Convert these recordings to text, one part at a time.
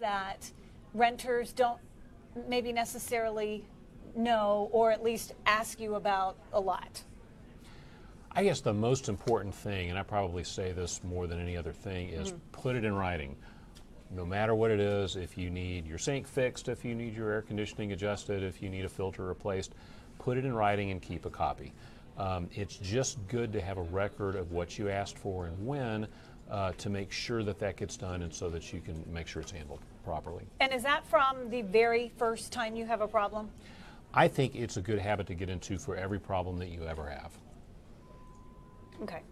that renters don't maybe necessarily know or at least ask you about a lot? I guess the most important thing, and I probably say this more than any other thing, is put it in writing. No matter what it is, if you need your sink fixed, if you need your air conditioning adjusted, if you need a filter replaced, put it in writing and keep a copy. It's just good to have a record of what you asked for and when, to make sure that that gets done and so that you can make sure it's handled properly. And is that from the very first time you have a problem? I think it's a good habit to get into for every problem that you ever have. Okay.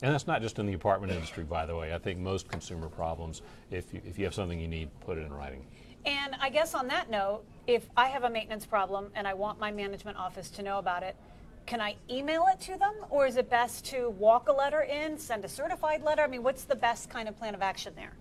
And that's not just in the apartment industry, by the way. I think most consumer problems, if you have something you need, put it in writing. And I guess on that note, if I have a maintenance problem and I want my management office to know about it, can I email it to them, or is it best to walk a letter in, send a certified letter? I mean, what's the best kind of plan of action there?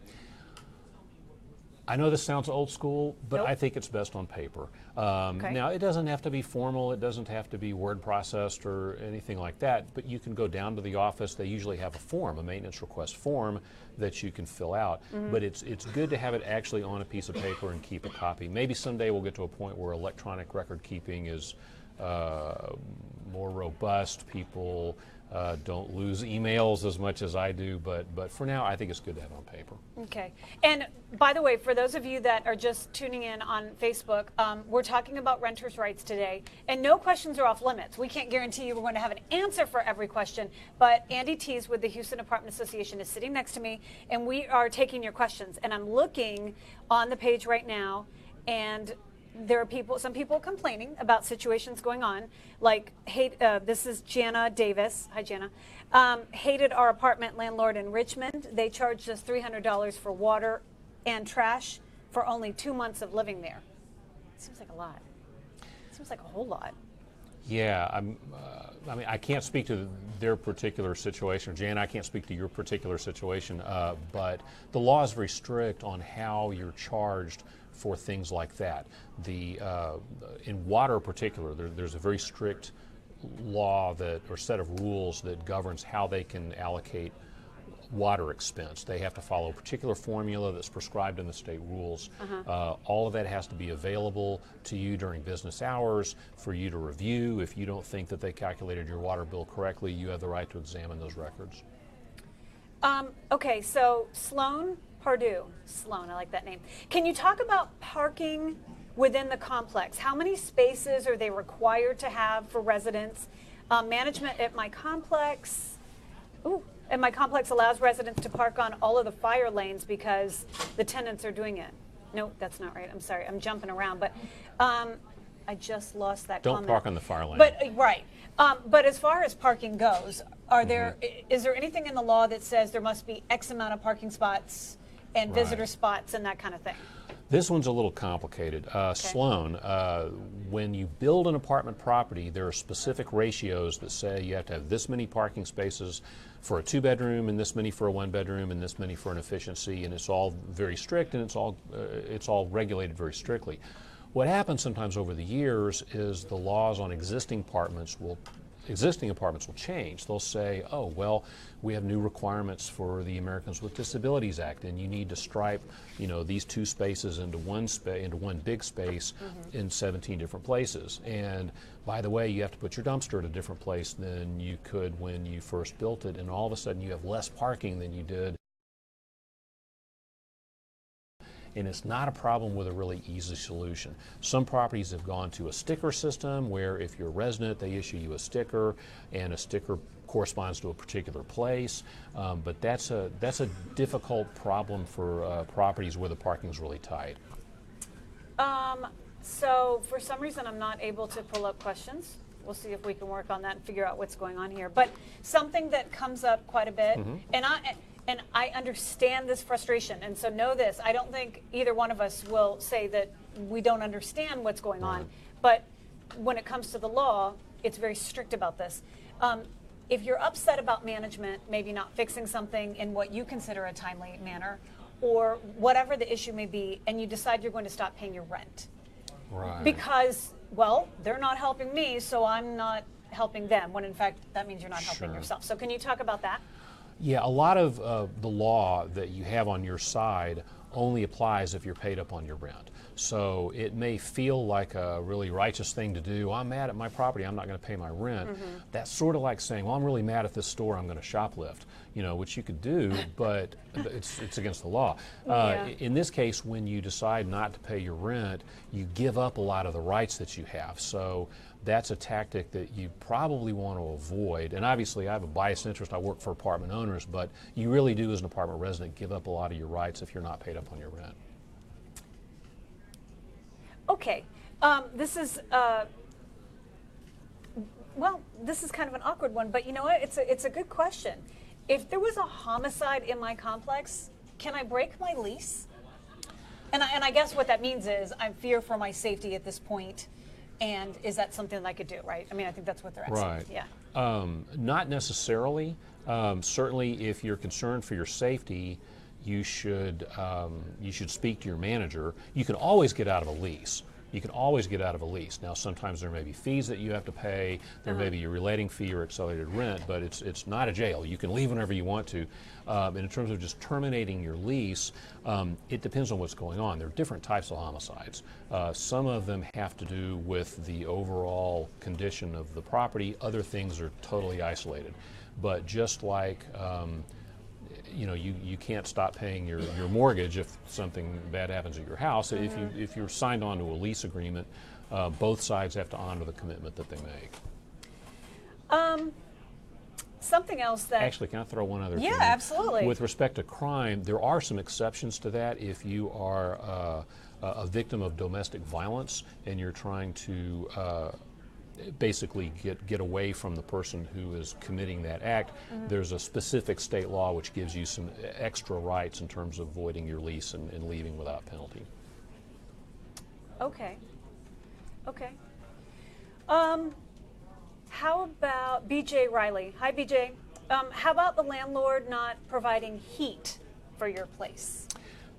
I know this sounds old school, but Nope. I think it's best on paper. Okay. Now, it doesn't have to be formal, it doesn't have to be word processed or anything like that, but you can go down to the office. They usually have a form, a maintenance request form that you can fill out. But it's good to have it actually on a piece of paper and keep a copy. Maybe someday we'll get to a point where electronic record keeping is more robust. People don't lose emails as much as I do, but for now, I think it's good to have it on paper. Okay. And by the way, for those of you that are just tuning in on Facebook, we're talking about renters' rights today, and no questions are off limits. We can't guarantee you we're going to have an answer for every question, but Andy Tees with the Houston Apartment Association is sitting next to me, and we are taking your questions. And I'm looking on the page right now, and there are some people complaining about situations going on, like this is Jana Davis. Hi, Jana. Hated our apartment landlord in Richmond. They charged us $300 for water and trash for only 2 months of living there. Seems like a lot. Seems like a whole lot. Yeah, I mean, I can't speak to their particular situation. Jan, I can't speak to your particular situation, but the law is very strict on how you're charged for things like that. In water in particular, there's a very strict law or set of rules that governs how they can allocate water expense. They have to follow a particular formula that's prescribed in the state rules. All of that has to be available to you during business hours for you to review. If you don't think that they calculated your water bill correctly, you have the right to examine those records. Okay, so Sloan Pardue. Sloan, I like that name. Can you talk about parking within the complex? How many spaces are they required to have for residents? Management at my complex. And my complex allows residents to park on all of the fire lanes because the tenants are doing it. No, that's not right. I'm sorry. I'm jumping around. But I just lost that comment. Don't park on the fire lane. But right. But as far as parking goes, is there anything in the law that says there must be X amount of parking spots and visitor spots and that kind of thing? This one's a little complicated. Sloan, when you build an apartment property, there are specific ratios that say you have to have this many parking spaces for a 2-bedroom and this many for a 1-bedroom and this many for an efficiency, and it's all very strict and it's all regulated very strictly. What happens sometimes over the years is the laws on existing apartments will change. They'll say, oh, well, we have new requirements for the Americans with Disabilities Act, and you need to stripe, these 2 spaces into one big space in 17 different places. And by the way, you have to put your dumpster at a different place than you could when you first built it, and all of a sudden you have less parking than you did. And it's not a problem with a really easy solution. Some properties have gone to a sticker system where if you're a resident, they issue you a sticker, and a sticker corresponds to a particular place. But that's a difficult problem for properties where the parking's really tight. So for some reason, I'm not able to pull up questions. We'll see if we can work on that and figure out what's going on here. But something that comes up quite a bit, and I understand this frustration, and so know this, I don't think either one of us will say that we don't understand what's going on, but when it comes to the law, it's very strict about this. If you're upset about management maybe not fixing something in what you consider a timely manner, or whatever the issue may be, and you decide you're going to stop paying your rent. Right. Because, well, they're not helping me, so I'm not helping them, when in fact that means you're not helping yourself. So can you talk about that? Yeah, a lot of the law that you have on your side only applies if you're paid up on your rent. So it may feel like a really righteous thing to do. I'm mad at my property, I'm not going to pay my rent. That's sort of like saying, well, I'm really mad at this store, I'm going to shoplift, which you could do, but it's against the law. In this case, when you decide not to pay your rent, you give up a lot of the rights that you have. So that's a tactic that you probably want to avoid. And obviously I have a biased interest, I work for apartment owners, but you really do as an apartment resident give up a lot of your rights if you're not paid up on your rent. Okay, this is this is kind of an awkward one, but you know what? It's a good question. If there was a homicide in my complex, can I break my lease? And I guess what that means is I fear for my safety at this point, and is that something that I could do? Right? I mean, I think that's what they're asking. Right. Yeah. Not necessarily. Certainly, if you're concerned for your safety, you should speak to your manager. You can always get out of a lease. You can always get out of a lease. Now, sometimes there may be fees that you have to pay. There may be a relating fee or accelerated rent, but it's not a jail. You can leave whenever you want to. And in terms of just terminating your lease, it depends on what's going on. There are different types of homicides. Some of them have to do with the overall condition of the property. Other things are totally isolated. But just like you can't stop paying your mortgage if something bad happens at your house. If you're signed on to a lease agreement, both sides have to honor the commitment that they make. Something else that... Actually, can I throw one other thing? Yeah, absolutely. With respect to crime, there are some exceptions to that if you are a victim of domestic violence and you're trying to basically get away from the person who is committing that act. There's a specific state law which gives you some extra rights in terms of voiding your lease and leaving without penalty. Okay. Okay. How about BJ Riley? Hi, BJ. How about the landlord not providing heat for your place?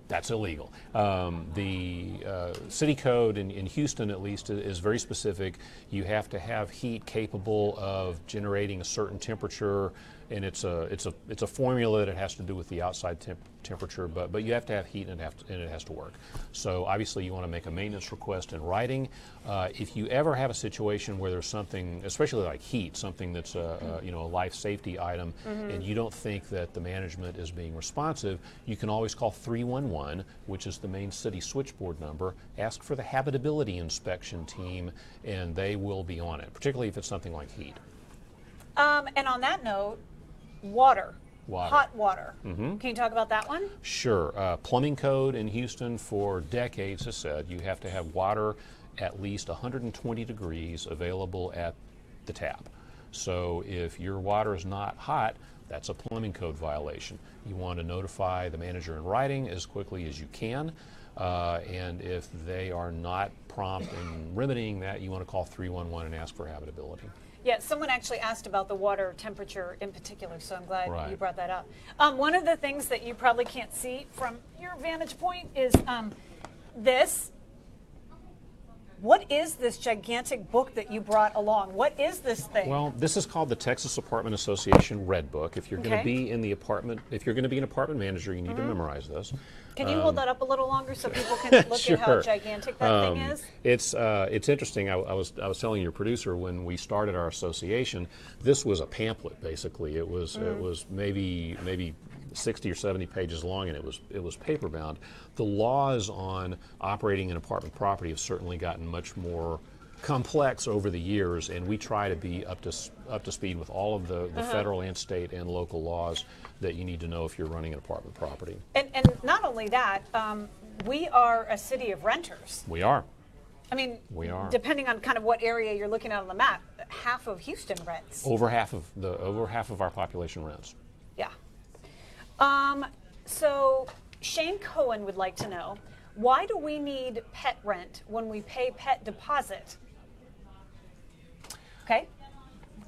That's illegal. The city code in Houston, at least, is very specific. You have to have heat capable of generating a certain temperature, and it's a formula that has to do with the outside temperature. But you have to have heat, and it has to work. So obviously, you want to make a maintenance request in writing. If you ever have a situation where there's something, especially like heat, something that's a life safety item, and you don't think that the management is being responsive, you can always call 311, which is the main city switchboard number. Ask for the habitability inspection team, and they will be on it, particularly if it's something like heat. And on that note, water. Hot water. Can you talk about that one? Sure. Plumbing code in Houston for decades has said you have to have water at least 120 degrees available at the tap. So if your water is not hot, that's a plumbing code violation. You want to notify the manager in writing as quickly as you can. And if they are not prompt in remedying that, you want to call 311 and ask for habitability. Yeah, someone actually asked about the water temperature in particular, so I'm glad you brought that up. One of the things that you probably can't see from your vantage point is this. What is this gigantic book that you brought along? What is this thing? Well, this is called the Texas Apartment Association Red Book. If you're going to be in the apartment, if you're going to be an apartment manager, you need to memorize this. Can you hold that up a little longer so people can look Sure. at how gigantic that thing is? It's interesting. I was telling your producer when we started our association, this was a pamphlet basically. It was maybe 60 or 70 pages long, and it was paper bound. The laws on operating an apartment property have certainly gotten much more complex over the years, and we try to be up to speed with all of the federal and state and local laws that you need to know if you're running an apartment property. And not only that, we are a city of renters. We are. I mean, we are. Depending on kind of what area you're looking at on the map, half of Houston rents. Over half of our population rents. Yeah. So Shane Cohen would like to know, why do we need pet rent when we pay pet deposit? Okay.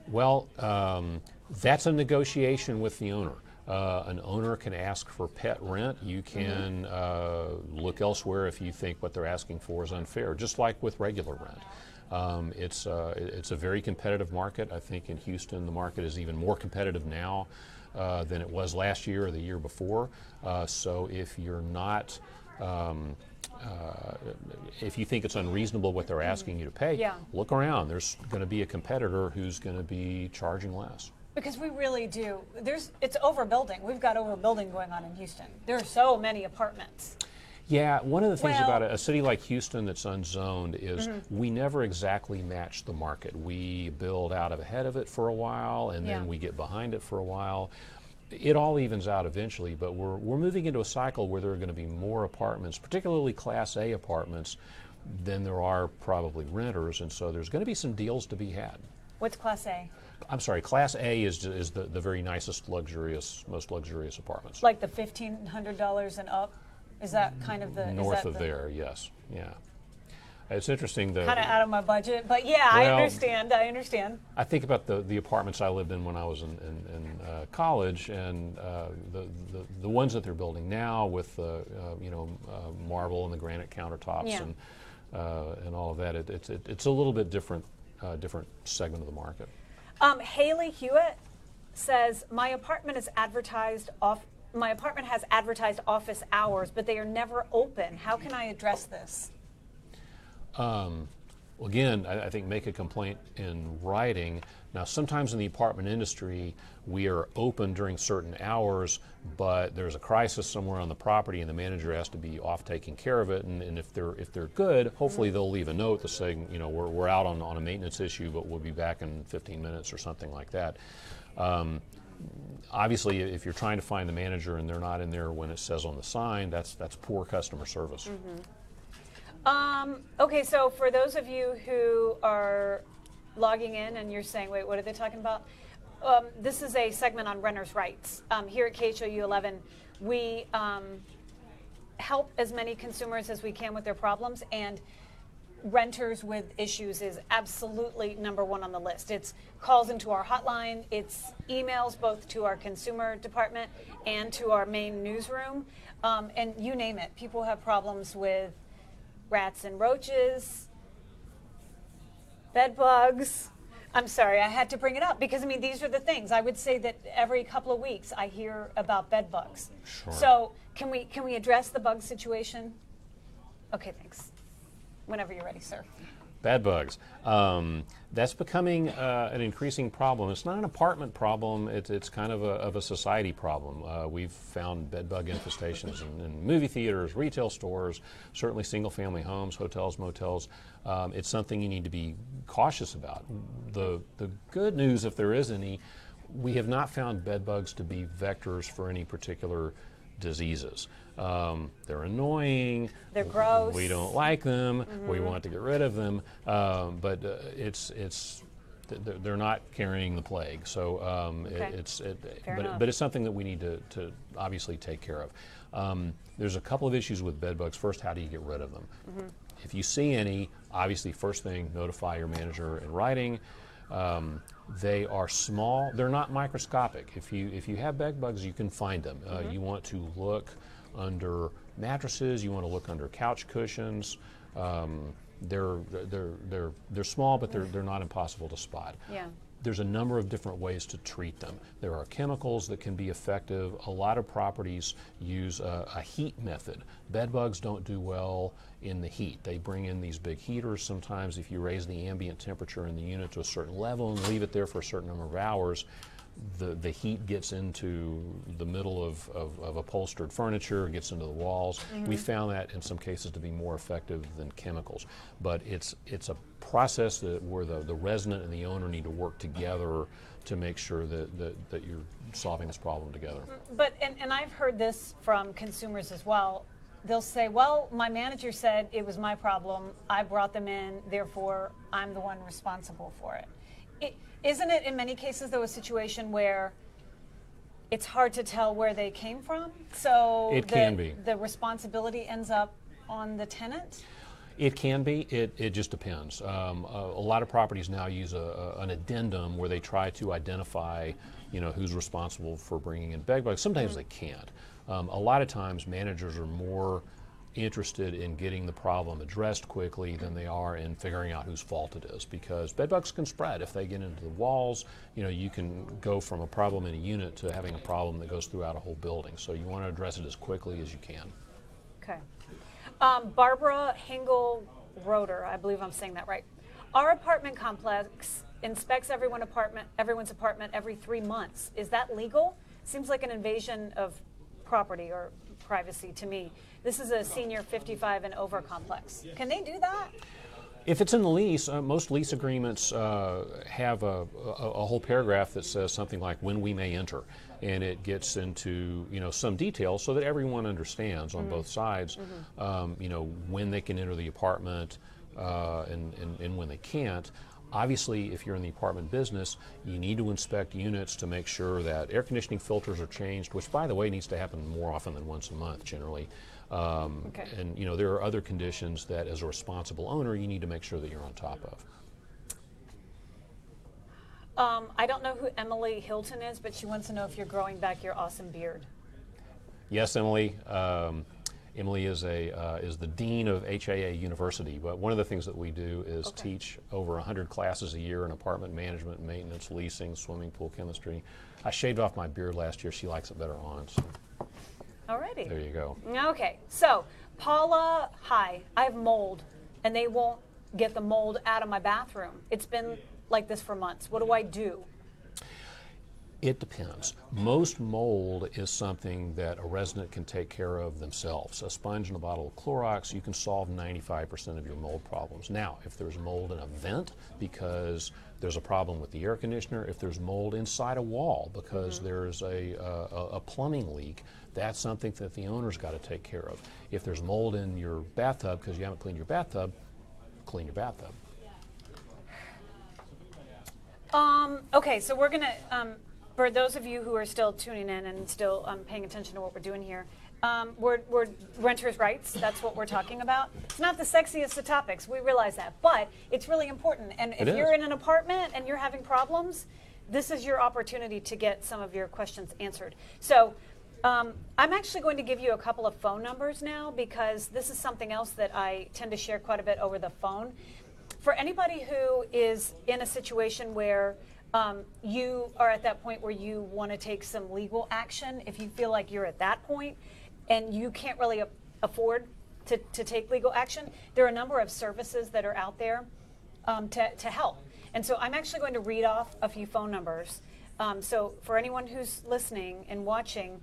Well, that's a negotiation with the owner. An owner can ask for pet rent. You can look elsewhere if you think what they're asking for is unfair, just like with regular rent. It's a very competitive market. I think in Houston the market is even more competitive now. than it was last year or the year before. So if you're not, if you think it's unreasonable what they're asking you to pay, look around. There's going to be a competitor who's going to be charging less. Because we really do. It's overbuilding. We've got overbuilding going on in Houston. There are so many apartments. Yeah, one of the things about a city like Houston that's unzoned is we never exactly match the market. We build out ahead of it for a while, and then we get behind it for a while. It all evens out eventually, but we're moving into a cycle where there are going to be more apartments, particularly Class A apartments, than there are probably renters, and so there's going to be some deals to be had. What's Class A? I'm sorry, Class A is the very nicest, most luxurious apartments. Like the $1,500 and up? Is that kind of the... North of there, yes, yeah. It's interesting that... Kind of out of my budget, but yeah, I understand. I think about the apartments I lived in when I was in college, and the ones that they're building now with marble and the granite countertops and all of that. It's a little bit different segment of the market. Haley Hewitt says, my apartment has advertised office hours, but they are never open. How can I address this? Well, again, I think make a complaint in writing. Now, sometimes in the apartment industry, we are open during certain hours, but there's a crisis somewhere on the property, and the manager has to be off taking care of it. And if they're good, hopefully they'll leave a note that's saying, we're out on a maintenance issue, but we'll be back in 15 minutes or something like that. Obviously, if you're trying to find the manager and they're not in there when it says on the sign, that's poor customer service. Okay, so for those of you who are logging in and you're saying, wait, what are they talking about? This is a segment on renters' rights. Here at KHOU 11, we help as many consumers as we can with their problems, and renters with issues is absolutely number one on the list. It's calls into our hotline, it's emails both to our consumer department and to our main newsroom, and you name it. People have problems with rats and roaches, bed bugs. I'm sorry, I had to bring it up because, these are the things. I would say that every couple of weeks I hear about bed bugs. Sure. So can we address the bug situation? Okay, thanks. Whenever you're ready, sir. Bed bugs. That's becoming an increasing problem. It's not an apartment problem. It's kind of a society problem. We've found bed bug infestations in movie theaters, retail stores, certainly single-family homes, hotels, motels. It's something you need to be cautious about. The good news, if there is any, we have not found bed bugs to be vectors for any particular diseases. They're annoying. They're gross. We don't like them. We want to get rid of them. But they're not carrying the plague. So but it's something that we need to obviously take care of. There's a couple of issues with bed bugs. First, how do you get rid of them? If you see any, obviously, first thing, notify your manager in writing. They are small. They're not microscopic. If you have bed bugs, you can find them. You want to look under mattresses. You want to look under couch cushions. They're small, but they're not impossible to spot. Yeah. There's a number of different ways to treat them. There are chemicals that can be effective. A lot of properties use a heat method. Bed bugs don't do well in the heat. They bring in these big heaters sometimes. If you raise the ambient temperature in the unit to a certain level and leave it there for a certain number of hours, the heat gets into the middle of upholstered furniture, gets into the walls. We found that in some cases to be more effective than chemicals. But it's a process where the resident and the owner need to work together to make sure that you're solving this problem together. But, and I've heard this from consumers as well. They'll say, well, my manager said it was my problem. I brought them in, therefore I'm the one responsible for it. Isn't it in many cases, though, a situation where it's hard to tell where they came from? So it can be. The responsibility ends up on the tenant? It can be. It just depends. A lot of properties now use an addendum where they try to identify, who's responsible for bringing in bed bugs. Sometimes they can't. A lot of times managers are more interested in getting the problem addressed quickly than they are in figuring out whose fault it is, because bed bugs can spread if they get into the walls. You know, you can go from a problem in a unit to having a problem that goes throughout a whole building. So you want to address it as quickly as you can. Okay. Barbara Hingle Roeder, I believe I'm saying that right. Our apartment complex inspects everyone's apartment every 3 months. Is that legal? Seems like an invasion of property or privacy to me. This is a senior 55 and over complex. Can they do that? If it's in the lease, most lease agreements have a whole paragraph that says something like when we may enter, and it gets into, you know, some detail so that everyone understands on both sides, you know, when they can enter the apartment and when they can't. Obviously, if you're in the apartment business, you need to inspect units to make sure that air conditioning filters are changed, which, by the way, needs to happen more often than once a month generally. And you know, there are other conditions that, as a responsible owner, you need to make sure that you're on top of. I don't know who Emily Hilton is, but she wants to know if you're growing back your awesome beard. Yes, Emily. Emily is the dean of HAA University, but one of the things that we do is teach over 100 classes a year in apartment management, maintenance, leasing, swimming pool chemistry. I shaved off my beard last year. She likes it better on. So. Alrighty. There you go. Okay, so Paula, hi, I have mold, and they won't get the mold out of my bathroom. It's been like this for months. What do I do? It depends. Most mold is something that a resident can take care of themselves. A sponge and a bottle of Clorox, you can solve 95% of your mold problems. Now, if there's mold in a vent because there's a problem with the air conditioner, if there's mold inside a wall because there's a plumbing leak, that's something that the owner's got to take care of. If there's mold in your bathtub because you haven't cleaned your bathtub, clean your bathtub. Okay, so we're going to, for those of you who are still tuning in and still paying attention to what we're doing here, we're renters' rights. That's what we're talking about. It's not the sexiest of topics. We realize that, but it's really important. And if you're in an apartment and you're having problems, this is your opportunity to get some of your questions answered. So I'm actually going to give you a couple of phone numbers now, because this is something else that I tend to share quite a bit over the phone. For anybody who is in a situation where you are at that point where you want to take some legal action, if you feel like you're at that point and you can't really afford to take legal action, there are a number of services that are out there to help. And so I'm actually going to read off a few phone numbers. So for anyone who's listening and watching,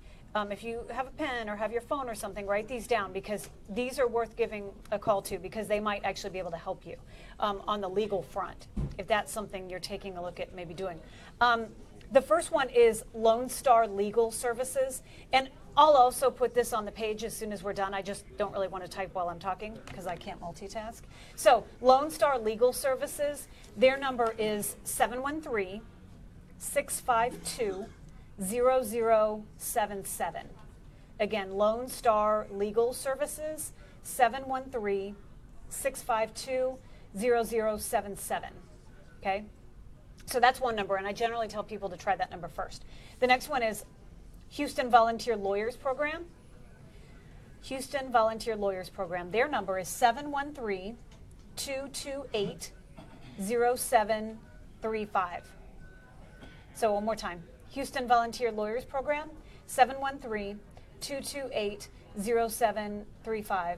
if you have a pen or have your phone or something, write these down, because these are worth giving a call to, because they might actually be able to help you on the legal front, if that's something you're taking a look at maybe doing. The first one is Lone Star Legal Services, and I'll also put this on the page as soon as we're done. I just don't really want to type while I'm talking because I can't multitask. So Lone Star Legal Services, their number is 713-652-0077. Again, Lone Star Legal Services, 713-652-0077. Okay? So that's one number, and I generally tell people to try that number first. The next one is Houston Volunteer Lawyers Program. Houston Volunteer Lawyers Program. Their number is 713-228-0735. So one more time. Houston Volunteer Lawyers Program, 713-228-0735.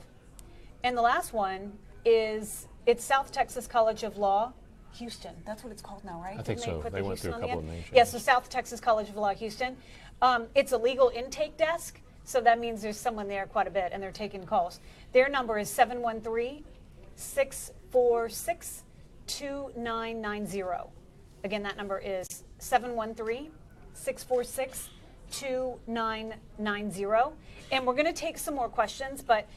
And the last one is, it's South Texas College of Law, Houston. That's what it's called now, right? I think so. They went through a couple of names. Yes, so South Texas College of Law, Houston. It's a legal intake desk, so that means there's someone there quite a bit, and they're taking calls. Their number is 713-646-2990. Again, that number is 713-646-2990. And we're going to take some more questions, but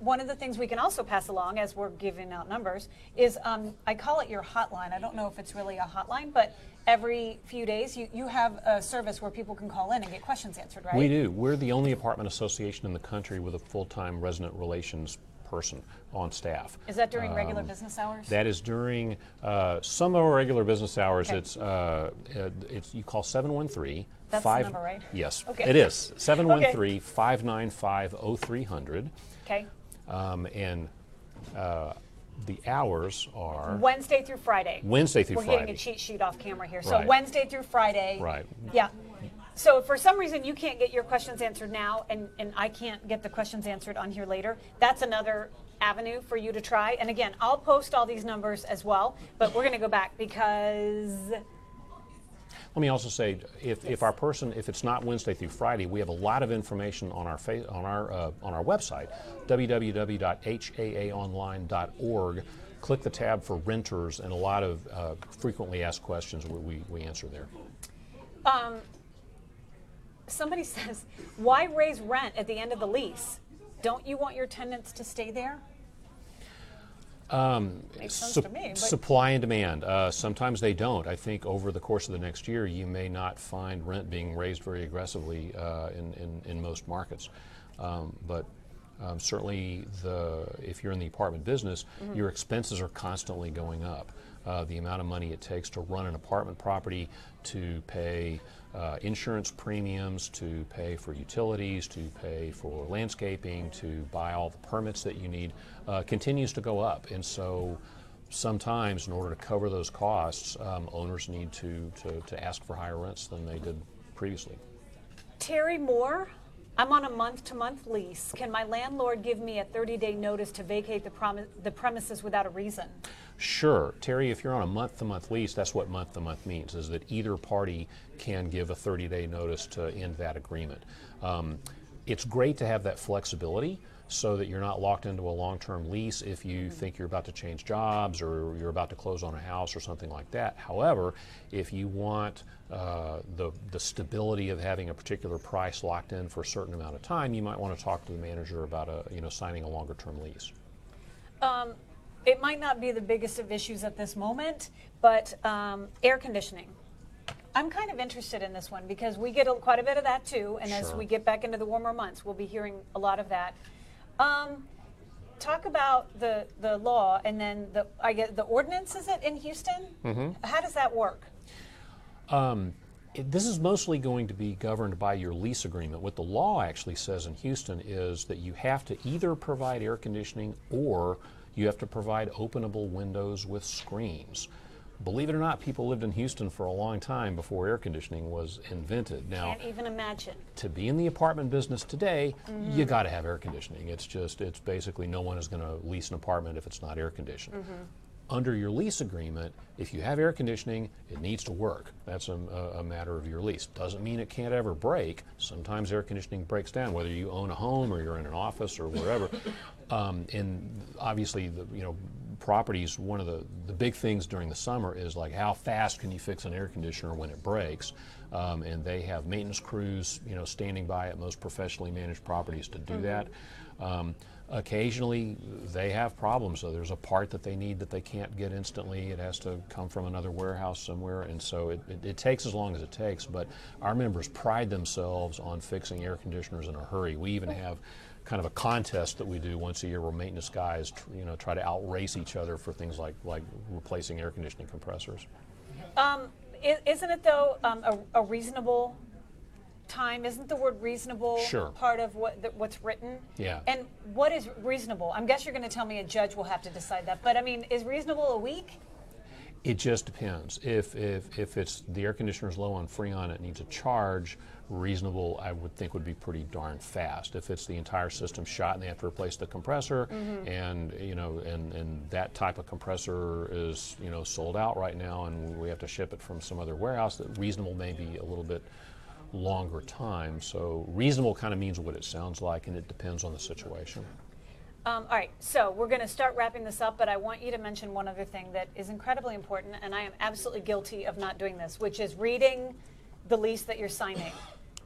one of the things we can also pass along as we're giving out numbers is, I call it your hotline. I don't know if it's really a hotline, but every few days you have a service where people can call in and get questions answered, right? We do. We're the only apartment association in the country with a full-time resident relations person on staff. Is that during regular business hours? That is during some of our regular business hours. Okay. It's you call 713. That's the number, right? Yes, okay. it is. 713-595-0300. Okay. And the hours are Wednesday through Friday. Wednesday through We're Friday. getting a cheat sheet off camera here. So Right. Wednesday through Friday. Right. Yeah. So if for some reason you can't get your questions answered now, and I can't get the questions answered on here later, that's another avenue for you to try. And again, I'll post all these numbers as well, but we're going to go back because... Let me also say, if it's not Wednesday through Friday, we have a lot of information on our website, www.haaonline.org. Click the tab for renters, and a lot of frequently asked questions we answer there. Somebody says, why raise rent at the end of the lease? Don't you want your tenants to stay there? Makes sense to me. But Supply and demand. Sometimes they don't. I think over the course of the next year, you may not find rent being raised very aggressively in most markets. But certainly, if you're in the apartment business, your expenses are constantly going up. The amount of money it takes to run an apartment property, to pay insurance premiums, to pay for utilities, to pay for landscaping, to buy all the permits that you need, continues to go up. And so sometimes in order to cover those costs, owners need to ask for higher rents than they did previously. Terry Moore, I'm on a month-to-month lease. Can my landlord give me a 30-day notice to vacate the premises without a reason? Sure. Terry, if you're on a month-to-month lease, that's what month-to-month means, is that either party can give a 30-day notice to end that agreement. It's great to have that flexibility so that you're not locked into a long-term lease if you think you're about to change jobs or you're about to close on a house or something like that. However, if you want the stability of having a particular price locked in for a certain amount of time, you might want to talk to the manager about signing a longer-term lease. It might not be the biggest of issues at this moment, but air conditioning. I'm kind of interested in this one because we get quite a bit of that too, and as Sure. we get back into the warmer months, we'll be hearing a lot of that. Talk about the law and then the ordinance, is it, in Houston? Mm-hmm. How does that work? This is mostly going to be governed by your lease agreement. What the law actually says in Houston is that you have to either provide air conditioning or you have to provide openable windows with screens. Believe it or not, people lived in Houston for a long time before air conditioning was invented. Now, Can't even imagine. to be in the apartment business today, you got to have air conditioning. It's basically no one is going to lease an apartment if it's not air conditioned. Under your lease agreement, if you have air conditioning, it needs to work. That's a matter of your lease. Doesn't mean it can't ever break. Sometimes air conditioning breaks down, whether you own a home or you're in an office or wherever. And obviously, properties, one of the big things during the summer is like how fast can you fix an air conditioner when it breaks, and they have maintenance crews standing by at most professionally managed properties to do that. Occasionally they have problems, so there's a part that they need that they can't get instantly. It has to come from another warehouse somewhere, and so it takes as long as it takes, but our members pride themselves on fixing air conditioners in a hurry. We even have kind of a contest that we do once a year where maintenance guys try to outrace each other for things like replacing air conditioning compressors. Isn't it though a reasonable time? Isn't the word reasonable Sure. part of what's written? Yeah. And what is reasonable? I guess you're going to tell me a judge will have to decide that, but I mean, is reasonable a week? It just depends. If it's the air conditioner's low on Freon, it needs a charge. Reasonable, I would think, would be pretty darn fast. If it's the entire system shot and they have to replace the compressor, and and that type of compressor is sold out right now, and we have to ship it from some other warehouse, that reasonable may be a little bit longer time. So reasonable kind of means what it sounds like, and it depends on the situation. All right, so we're going to start wrapping this up, but I want you to mention one other thing that is incredibly important, and I am absolutely guilty of not doing this, which is reading the lease that you're signing.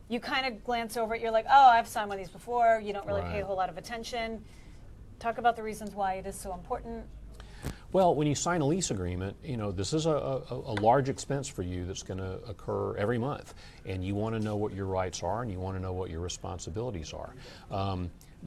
You kind of glance over it, you're like, oh, I've signed one of these before, you don't really pay a whole lot of attention. Talk about the reasons why it is so important. Well, when you sign a lease agreement, this is a large expense for you that's going to occur every month, and you want to know what your rights are and you want to know what your responsibilities are.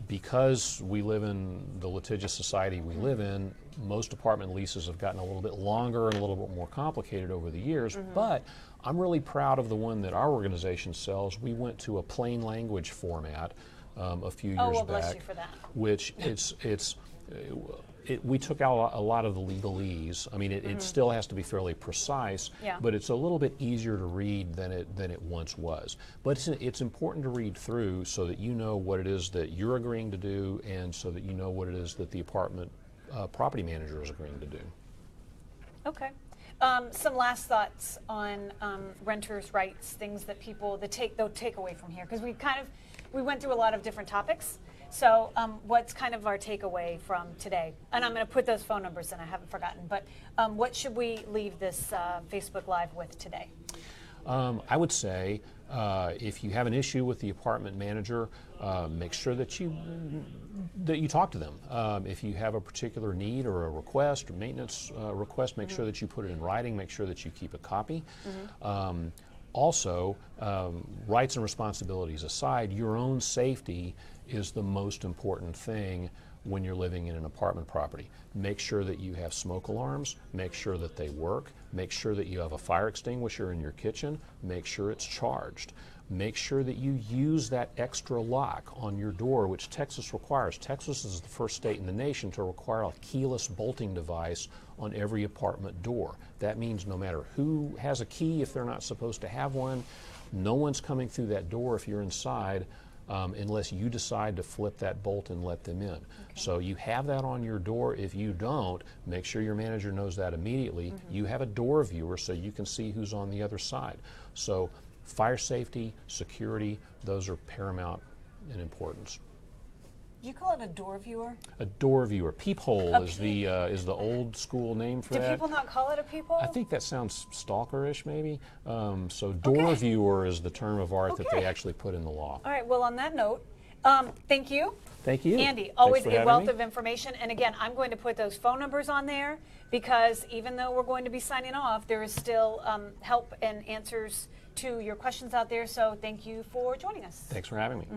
Because we live in the litigious society we live in, most apartment leases have gotten a little bit longer and a little bit more complicated over the years, but I'm really proud of the one that our organization sells. We went to a plain language format a few years Oh, well, back. bless you for that. Which we took out a lot of the legalese. I mean, it still has to be fairly precise, Yeah. but it's a little bit easier to read than it once was. But it's important to read through so that you know what it is that you're agreeing to do, and so that you know what it is that the apartment property manager is agreeing to do. Okay. Some last thoughts on renters' rights, things that people they'll take away from here, because we went through a lot of different topics. So what's kind of our takeaway from today? And I'm going to put those phone numbers in, I haven't forgotten. But what should we leave this Facebook Live with today? I would say if you have an issue with the apartment manager, make sure that you talk to them. If you have a particular need or a request or maintenance request, make sure that you put it in writing. Make sure that you keep a copy. Also, rights and responsibilities aside, your own safety is the most important thing when you're living in an apartment property. Make sure that you have smoke alarms, make sure that they work, make sure that you have a fire extinguisher in your kitchen, make sure it's charged. Make sure that you use that extra lock on your door, which Texas requires. Texas is the first state in the nation to require a keyless bolting device on every apartment door. That means no matter who has a key, if they're not supposed to have one, no one's coming through that door if you're inside unless you decide to flip that bolt and let them in. Okay. So you have that on your door. If you don't, make sure your manager knows that immediately. You have a door viewer so you can see who's on the other side. So fire safety, security, those are paramount in importance. You call it a door viewer? A door viewer. Peephole is the old school name for that. Do people not call it a peephole? I think that sounds stalkerish, maybe. So door viewer is the term of art that they actually put in the law. All right. Well, on that note, thank you. Thank you. Andy, always Thanks for a wealth having me. of information. And again, I'm going to put those phone numbers on there because even though we're going to be signing off, there is still help and answers to your questions out there. So thank you for joining us. Thanks for having me.